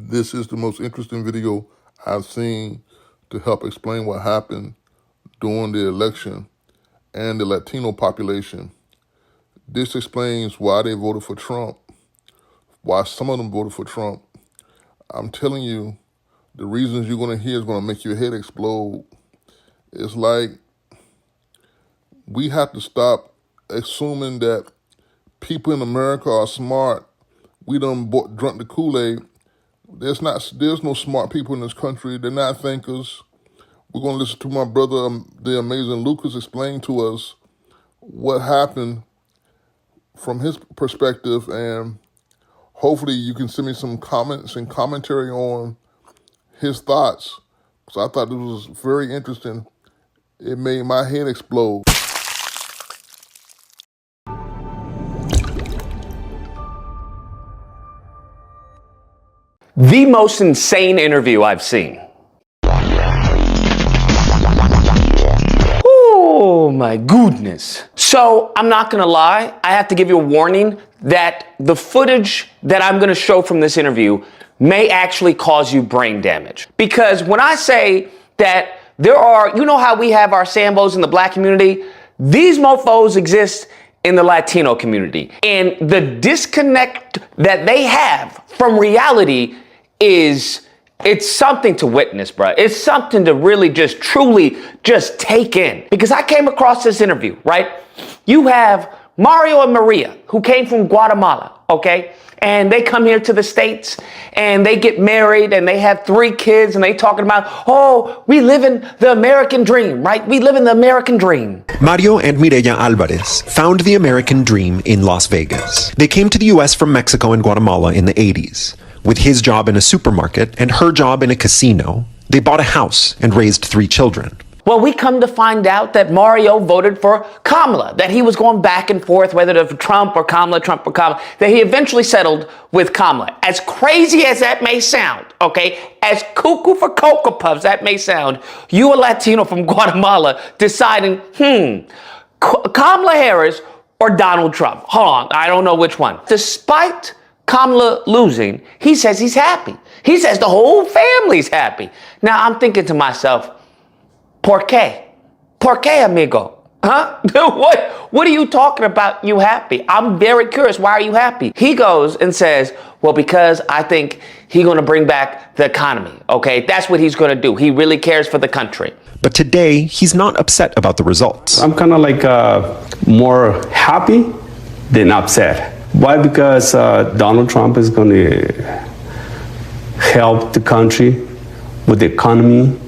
This is the most interesting video I've seen to help explain what happened during the election and the Latino population. This explains why they voted for Trump, why some of them voted for Trump. I'm telling you, the reasons you're going to hear is going to make your head explode. It's like we have to stop assuming that people in America are smart. We done drunk the Kool-Aid. There's no smart people in this country. They're not thinkers. We're going to listen to my brother, the amazing Lucas, explain to us what happened from his perspective, and hopefully you can send me some comments and commentary on his thoughts, because I thought this was very interesting. It made my head explode. The most insane interview I've seen. Oh my goodness. So I'm not gonna lie, I have to give you a warning that the footage that I'm gonna show from this interview may actually cause you brain damage. Because when I say that there are, you know how we have our Sambos in the black community? These mofos exist in the Latino community. And the disconnect that they have from reality it's something to witness, bro. It's something to really truly take in. Because I came across this interview, right? You have Mario and Maria, who came from Guatemala, okay? And they come here to the States and they get married and they have 3 kids and they talking about, oh, we live in the American dream, right? We live in the American dream. Mario and Mireya Alvarez found the American dream in Las Vegas. They came to the US from Mexico and Guatemala in the 80s. With his job in a supermarket and her job in a casino, they bought a house and raised 3 children. Well, we come to find out that Mario voted for Kamala, that he was going back and forth, whether to Trump or Kamala, that he eventually settled with Kamala. As crazy as that may sound, okay, as cuckoo for Cocoa Puffs that may sound, you a Latino from Guatemala deciding, Kamala Harris or Donald Trump. Hold on, I don't know which one. Despite Kamala losing, he says he's happy. He says the whole family's happy. Now, I'm thinking to myself, ¿por qué? ¿Por qué, amigo? Huh? What are you talking about you happy? I'm very curious. Why are you happy? He goes and says, well, because I think he's going to bring back the economy. Okay, that's what he's going to do. He really cares for the country. But today, he's not upset about the results. I'm kind of like more happy than upset. Why? Because Donald Trump is going to help the country with the economy.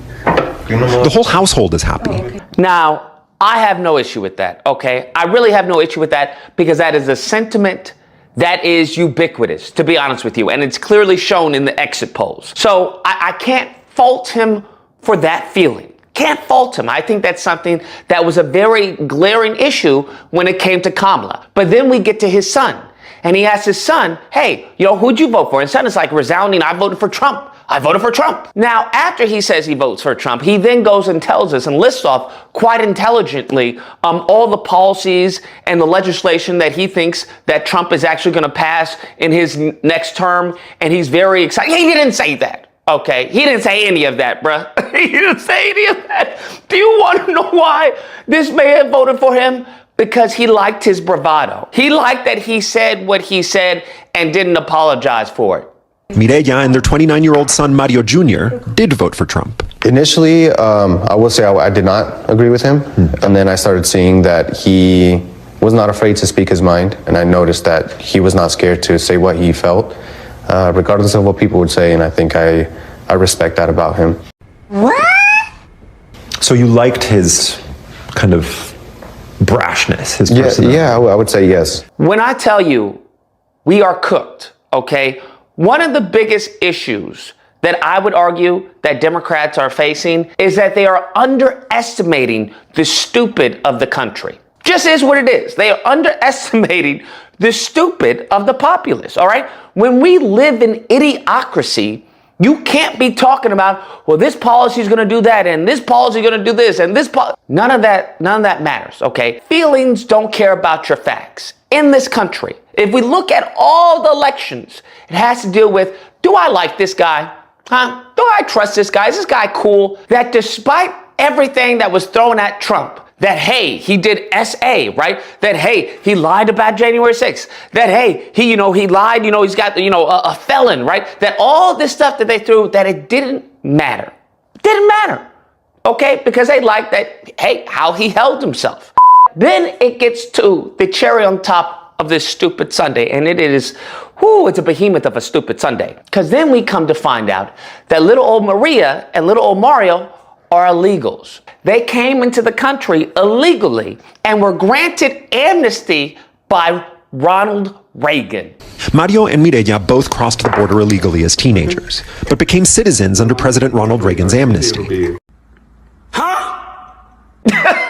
The whole household is happy. Now, I have no issue with that, okay? I really have no issue with that because that is a sentiment that is ubiquitous, to be honest with you, and it's clearly shown in the exit polls. So I can't fault him for that feeling. Can't fault him. I think that's something that was a very glaring issue when it came to Kamala. But then we get to his son, and he asks his son, hey, who'd you vote for? And his son is like resounding, I voted for Trump. I voted for Trump. Now, after he says he votes for Trump, he then goes and tells us and lists off quite intelligently all the policies and the legislation that he thinks that Trump is actually going to pass in his next term. And he's very excited. He didn't say that. Okay, he didn't say any of that, bruh. He didn't say any of that. Do you want to know why this man voted for him? Because he liked his bravado. He liked that he said what he said and didn't apologize for it. Mireya and their 29-year-old son, Mario Jr., did vote for Trump. Initially, I will say I did not agree with him. And then I started seeing that he was not afraid to speak his mind. And I noticed that he was not scared to say what he felt, regardless of what people would say. And I think I respect that about him. What? So you liked his kind of brashness, his personality? Yeah, I would say yes. When I tell you we are cooked, okay, one of the biggest issues that I would argue that Democrats are facing is that they are underestimating the stupid of the country. Just is what it is. They are underestimating the stupid of the populace, all right? When we live in idiocracy, you can't be talking about, well, this policy is going to do that, and this policy is going to do this, and this none of that matters, okay? Feelings don't care about your facts. in this country, if we look at all the elections, it has to deal with, do I like this guy? Huh? Do I trust this guy? Is this guy cool? That despite everything that was thrown at Trump, that, hey, he did SA, right? That, hey, he lied about January 6th. That, hey, he lied, he's got, a felon, right? That all this stuff that they threw, that it didn't matter. Didn't matter. Okay? Because they liked that, hey, how he held himself. Then it gets to the cherry on top of this stupid Sunday. And it is, it's a behemoth of a stupid Sunday. Because then we come to find out that little old Maria and little old Mario are illegals. They came into the country illegally and were granted amnesty by Ronald Reagan. Mario and Mireya both crossed the border illegally as teenagers, but became citizens under President Ronald Reagan's amnesty.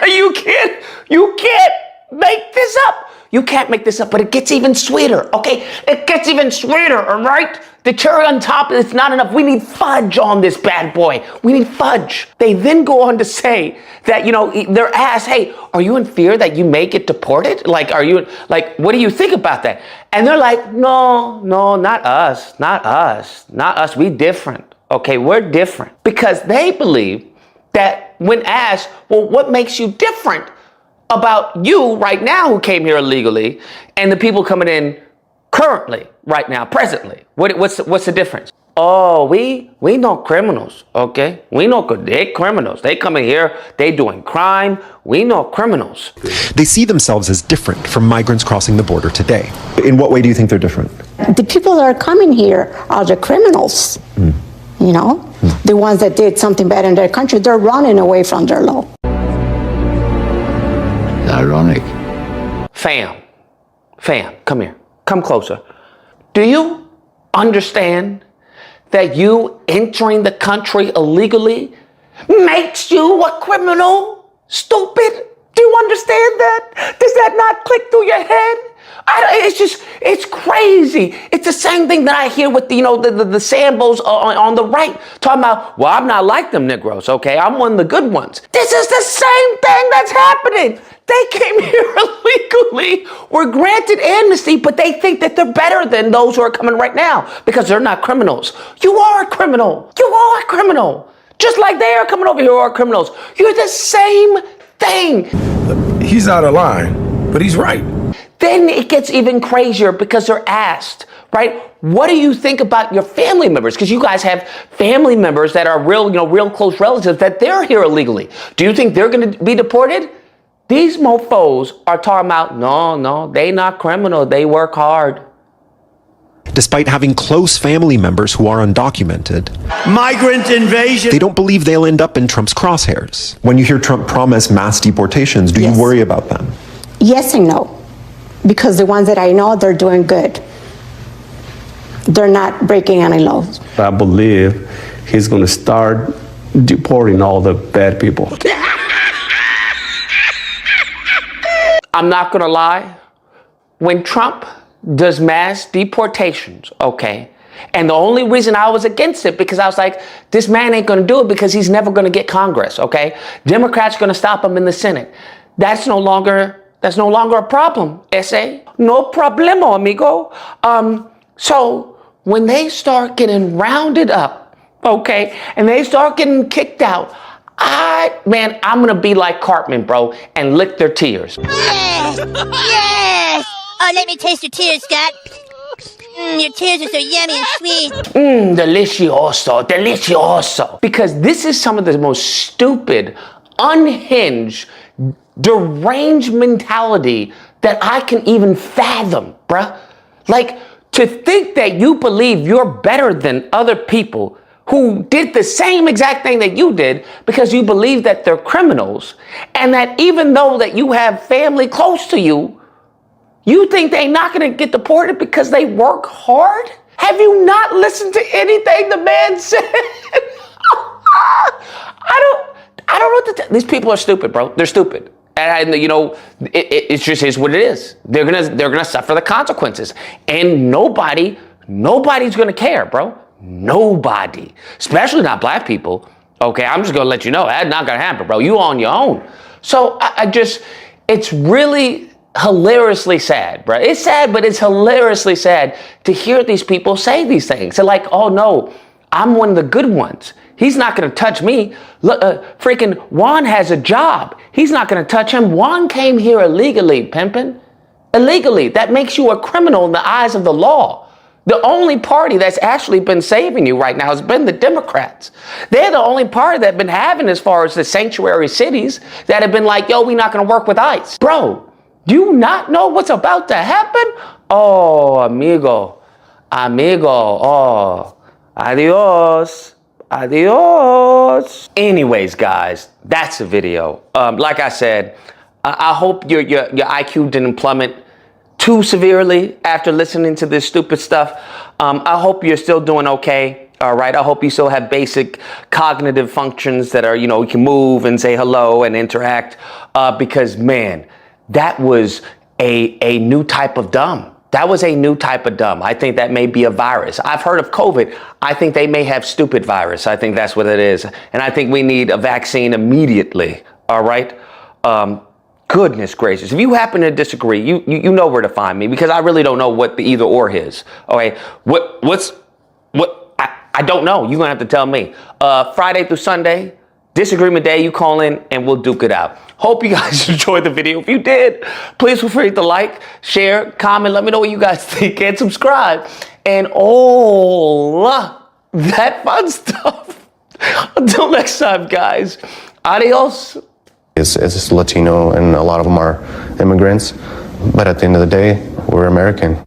You can't make this up. You can't make this up, but it gets even sweeter, okay? It gets even sweeter, all right? The cherry on top is not enough. We need fudge on this bad boy. We need fudge. They then go on to say that, they're asked, hey, are you in fear that you may get deported? What do you think about that? And they're like, no, not us. We different, okay? We're different. Because they believe that when asked, well, what makes you different about you right now who came here illegally and the people coming in currently, right now, presently? What's the difference? Oh, we know criminals, okay? We know they criminals. They come in here, they doing crime. We know criminals. They see themselves as different from migrants crossing the border today. In what way do you think they're different? The people that are coming here are the criminals, The ones that did something bad in their country, they're running away from their law. Ironic. Fam, come here. Come closer. Do you understand that you entering the country illegally makes you a criminal? Stupid. Do you understand that? Does that not click through your head? It's crazy. It's the same thing that I hear with the Sambos on the right talking about, well, I'm not like them Negroes, okay? I'm one of the good ones. This is the same thing that's happening. They came here illegally, were granted amnesty, but they think that they're better than those who are coming right now because they're not criminals. You are a criminal. You are a criminal. Just like they are coming over here who are criminals. You're the same thing. He's out of line, but he's right. Then it gets even crazier because they're asked, right? What do you think about your family members? Because you guys have family members that are real close relatives that they're here illegally. Do you think they're going to be deported? These mofos are talking about, no, they not criminal. They work hard. Despite having close family members who are undocumented, migrant invasion. They don't believe they'll end up in Trump's crosshairs. When you hear Trump promise mass deportations, do you worry about them? Yes and no. Because the ones that I know, they're doing good. They're not breaking any laws. I believe he's going to start deporting all the bad people. I'm not going to lie. When Trump does mass deportations, okay, and the only reason I was against it because I was like, this man ain't going to do it because he's never going to get Congress, okay? Democrats going to stop him in the Senate. That's no longer a problem, SA. No problemo, amigo. So when they start getting rounded up, okay, and they start getting kicked out, I'm going to be like Cartman, bro, and lick their tears. Yes! Yes! Oh, let me taste your tears, Scott. Your tears are so yummy and sweet. Delicioso. Because this is some of the most stupid, unhinged, deranged mentality that I can even fathom, bruh. Like, to think that you believe you're better than other people who did the same exact thing that you did because you believe that they're criminals, and that even though that you have family close to you, you think they're not going to get deported because they work hard? Have you not listened to anything the man said? I don't know what to tell. These people are stupid, bro. They're stupid. And it's just is what it is. They're gonna suffer the consequences, and nobody's gonna care, bro. Nobody, especially not black people. Okay, I'm just gonna let you know that's not gonna happen, bro. You on your own. So it's really hilariously sad, bro. It's sad, but it's hilariously sad to hear these people say these things. They're like, oh no, I'm one of the good ones. He's not going to touch me. Look, freaking Juan has a job. He's not going to touch him. Juan came here illegally, pimpin'. Illegally. That makes you a criminal in the eyes of the law. The only party that's actually been saving you right now has been the Democrats. They're the only party that have been having, as far as the sanctuary cities, that have been like, yo, we're not going to work with ICE. Bro, do you not know what's about to happen? Oh, amigo. Oh, adios. Adios. Anyways, guys, that's the video. Like I said, I hope your IQ didn't plummet too severely after listening to this stupid stuff. I hope you're still doing okay. All right. I hope you still have basic cognitive functions that are, you can move and say hello and interact. Because, man, that was a new type of dumb. That was a new type of dumb. I think that may be a virus. I've heard of COVID. I think they may have stupid virus. I think that's what it is. And I think we need a vaccine immediately. All right. Goodness gracious. If you happen to disagree, you know where to find me, because I really don't know what the either or is. Okay. I don't know. You're going to have to tell me. Friday through Sunday, disagreement day, you call in and we'll duke it out. Hope you guys enjoyed the video. If you did, please feel free to like, share, comment. Let me know what you guys think, and subscribe and all that fun stuff. Until next time, guys. Adios. It's Latino, and a lot of them are immigrants. But at the end of the day, we're American.